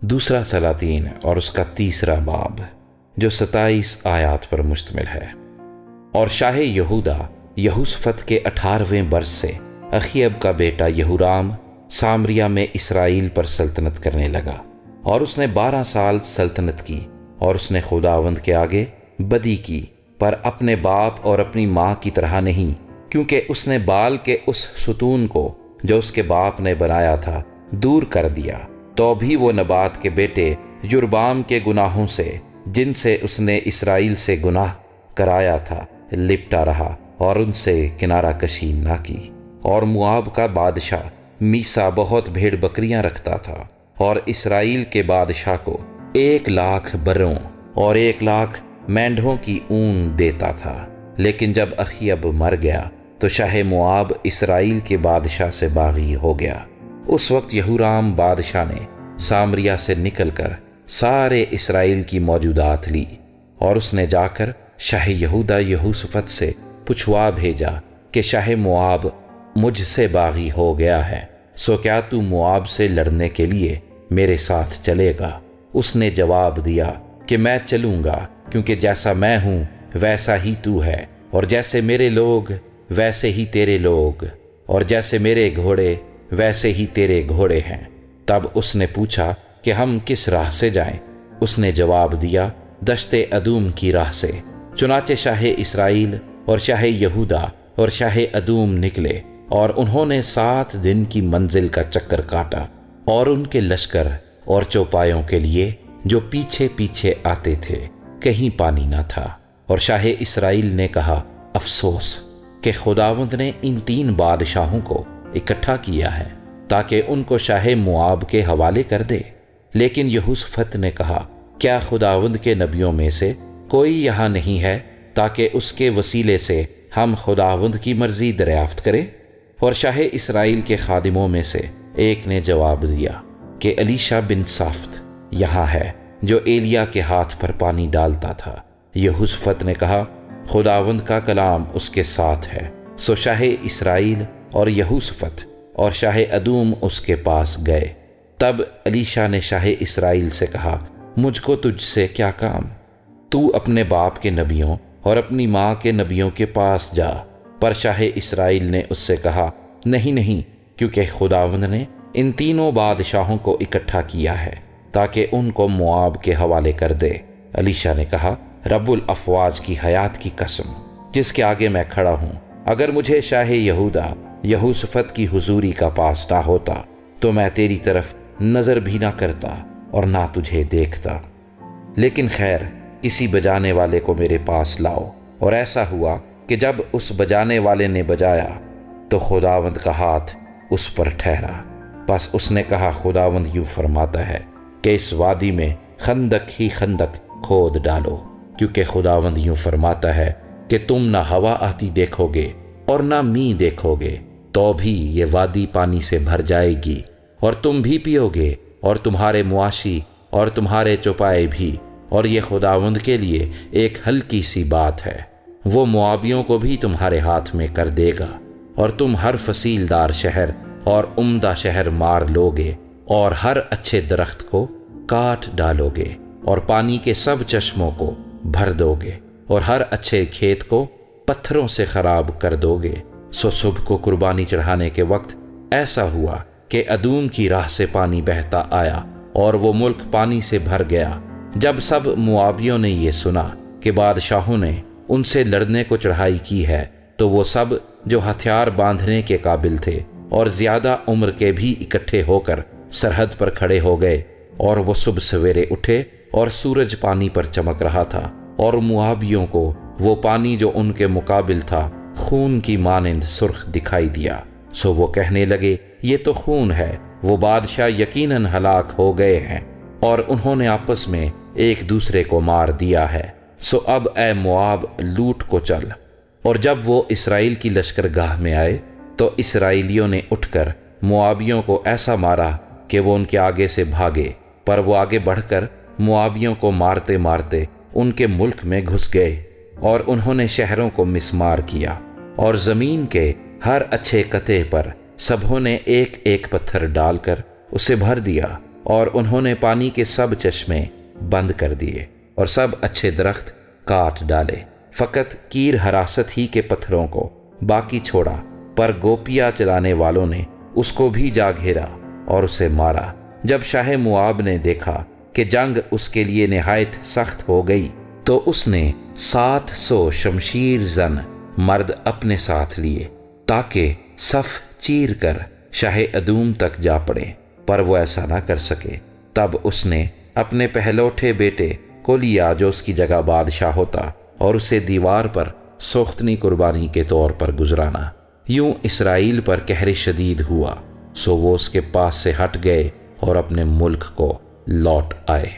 دوسرا سلاطین اور اس کا تیسرا باب جو 27 آیات پر مشتمل ہے۔ اور شاہ یہودا یہوشفت کے 18ویں برس سے اخیب کا بیٹا یہورام سامریہ میں اسرائیل پر سلطنت کرنے لگا، اور اس نے 12 سال سلطنت کی، اور اس نے خداوند کے آگے بدی کی، پر اپنے باپ اور اپنی ماں کی طرح نہیں، کیونکہ اس نے بال کے اس ستون کو جو اس کے باپ نے بنایا تھا دور کر دیا۔ تو بھی وہ نبات کے بیٹے یربام کے گناہوں سے، جن سے اس نے اسرائیل سے گناہ کرایا تھا، لپٹا رہا اور ان سے کنارہ کشی نہ کی۔ اور مواب کا بادشاہ میسا بہت بھیڑ بکریاں رکھتا تھا، اور اسرائیل کے بادشاہ کو 1,00,000 بروں اور 1,00,000 مینڈھوں کی اون دیتا تھا۔ لیکن جب اخیب مر گیا تو شاہ مواب اسرائیل کے بادشاہ سے باغی ہو گیا۔ اس وقت یہورام بادشاہ نے سامریہ سے نکل کر سارے اسرائیل کی موجودات لی، اور اس نے جا کر شاہ یہودا یہوشفت سے پچھوا بھیجا کہ شاہ مواب مجھ سے باغی ہو گیا ہے، سو کیا تو مواب سے لڑنے کے لیے میرے ساتھ چلے گا؟ اس نے جواب دیا کہ میں چلوں گا، کیونکہ جیسا میں ہوں ویسا ہی تو ہے، اور جیسے میرے لوگ ویسے ہی تیرے لوگ، اور جیسے میرے گھوڑے ویسے ہی تیرے گھوڑے ہیں۔ تب اس نے پوچھا کہ ہم کس راہ سے جائیں؟ اس نے جواب دیا، دشت ادوم کی راہ سے۔ چنانچہ شاہ اسرائیل اور شاہ یہودا اور شاہ ادوم نکلے، اور انہوں نے 7 دن کی منزل کا چکر کاٹا، اور ان کے لشکر اور چوپایوں کے لیے جو پیچھے پیچھے آتے تھے کہیں پانی نہ تھا۔ اور شاہ اسرائیل نے کہا، افسوس کہ خداوند نے ان 3 بادشاہوں کو اکٹھا کیا ہے تاکہ ان کو شاہ مواب کے حوالے کر دے۔ لیکن یہوشفت نے کہا، کیا خداوند کے نبیوں میں سے کوئی یہاں نہیں ہے تاکہ اس کے وسیلے سے ہم خداوند کی مرضی دریافت کریں؟ اور شاہ اسرائیل کے خادموں میں سے ایک نے جواب دیا کہ الیشا بن صافت یہاں ہے، جو ایلیا کے ہاتھ پر پانی ڈالتا تھا۔ یہوشفت نے کہا، خداوند کا کلام اس کے ساتھ ہے۔ سو شاہ اسرائیل اور یہوشفت اور شاہ ادوم اس کے پاس گئے۔ تب الیشا نے شاہ اسرائیل سے کہا، مجھ کو تجھ سے کیا کام؟ تو اپنے باپ کے نبیوں اور اپنی ماں کے نبیوں کے پاس جا۔ پر شاہ اسرائیل نے اس سے کہا، نہیں، کیونکہ خداوند نے ان 3 بادشاہوں کو اکٹھا کیا ہے تاکہ ان کو مواب کے حوالے کر دے۔ الیشا نے کہا، رب الافواج کی حیات کی قسم جس کے آگے میں کھڑا ہوں، اگر مجھے شاہ یہودا یہوشفت کی حضوری کا پاس نہ ہوتا تو میں تیری طرف نظر بھی نہ کرتا اور نہ تجھے دیکھتا۔ لیکن خیر، کسی بجانے والے کو میرے پاس لاؤ۔ اور ایسا ہوا کہ جب اس بجانے والے نے بجایا تو خداوند کا ہاتھ اس پر ٹھہرا۔ بس اس نے کہا، خداوند یوں فرماتا ہے کہ اس وادی میں خندق ہی خندق کھود ڈالو، کیونکہ خداوند یوں فرماتا ہے کہ تم نہ ہوا آتی دیکھو گے اور نہ می دیکھو گے، تو بھی یہ وادی پانی سے بھر جائے گی، اور تم بھی پیو گے، اور تمہارے مواشی اور تمہارے چوپائے بھی۔ اور یہ خداوند کے لیے ایک ہلکی سی بات ہے، وہ موابیوں کو بھی تمہارے ہاتھ میں کر دے گا، اور تم ہر فصیلدار شہر اور عمدہ شہر مار لوگے، اور ہر اچھے درخت کو کاٹ ڈالو گے، اور پانی کے سب چشموں کو بھر دو گے، اور ہر اچھے کھیت کو پتھروں سے خراب کر دو گے۔ سو صبح کو قربانی چڑھانے کے وقت ایسا ہوا کہ ادوم کی راہ سے پانی بہتا آیا، اور وہ ملک پانی سے بھر گیا۔ جب سب موابیوں نے یہ سنا کہ بادشاہوں نے ان سے لڑنے کو چڑھائی کی ہے، تو وہ سب جو ہتھیار باندھنے کے قابل تھے اور زیادہ عمر کے بھی اکٹھے ہو کر سرحد پر کھڑے ہو گئے۔ اور وہ صبح سویرے اٹھے اور سورج پانی پر چمک رہا تھا، اور موابیوں کو وہ پانی جو ان کے مقابل تھا خون کی مانند سرخ دکھائی دیا۔ سو وہ کہنے لگے، یہ تو خون ہے، وہ بادشاہ یقیناً ہلاک ہو گئے ہیں، اور انہوں نے آپس میں ایک دوسرے کو مار دیا ہے۔ سو اب اے مواب، لوٹ کو چل۔ اور جب وہ اسرائیل کی لشکرگاہ میں آئے تو اسرائیلیوں نے اٹھ کر موابیوں کو ایسا مارا کہ وہ ان کے آگے سے بھاگے، پر وہ آگے بڑھ کر موابیوں کو مارتے مارتے ان کے ملک میں گھس گئے، اور انہوں نے شہروں کو مسمار کیا، اور زمین کے ہر اچھے قطعے پر سبھوں نے ایک ایک پتھر ڈال کر اسے بھر دیا، اور انہوں نے پانی کے سب چشمے بند کر دیے اور سب اچھے درخت کاٹ ڈالے، فقط کیر حراست ہی کے پتھروں کو باقی چھوڑا۔ پر گوپیاں چلانے والوں نے اس کو بھی جا گھیرا اور اسے مارا۔ جب شاہ موآب نے دیکھا کہ جنگ اس کے لیے نہایت سخت ہو گئی تو اس نے 700 شمشیر زن مرد اپنے ساتھ لیے تاکہ صف چیر کر شاہ ادوم تک جا پڑے، پر وہ ایسا نہ کر سکے۔ تب اس نے اپنے پہلوٹھے بیٹے کو لیا جو اس کی جگہ بادشاہ ہوتا، اور اسے دیوار پر سوختنی قربانی کے طور پر گزرانا۔ یوں اسرائیل پر قہر شدید ہوا، سو وہ اس کے پاس سے ہٹ گئے اور اپنے ملک کو لوٹ آئے۔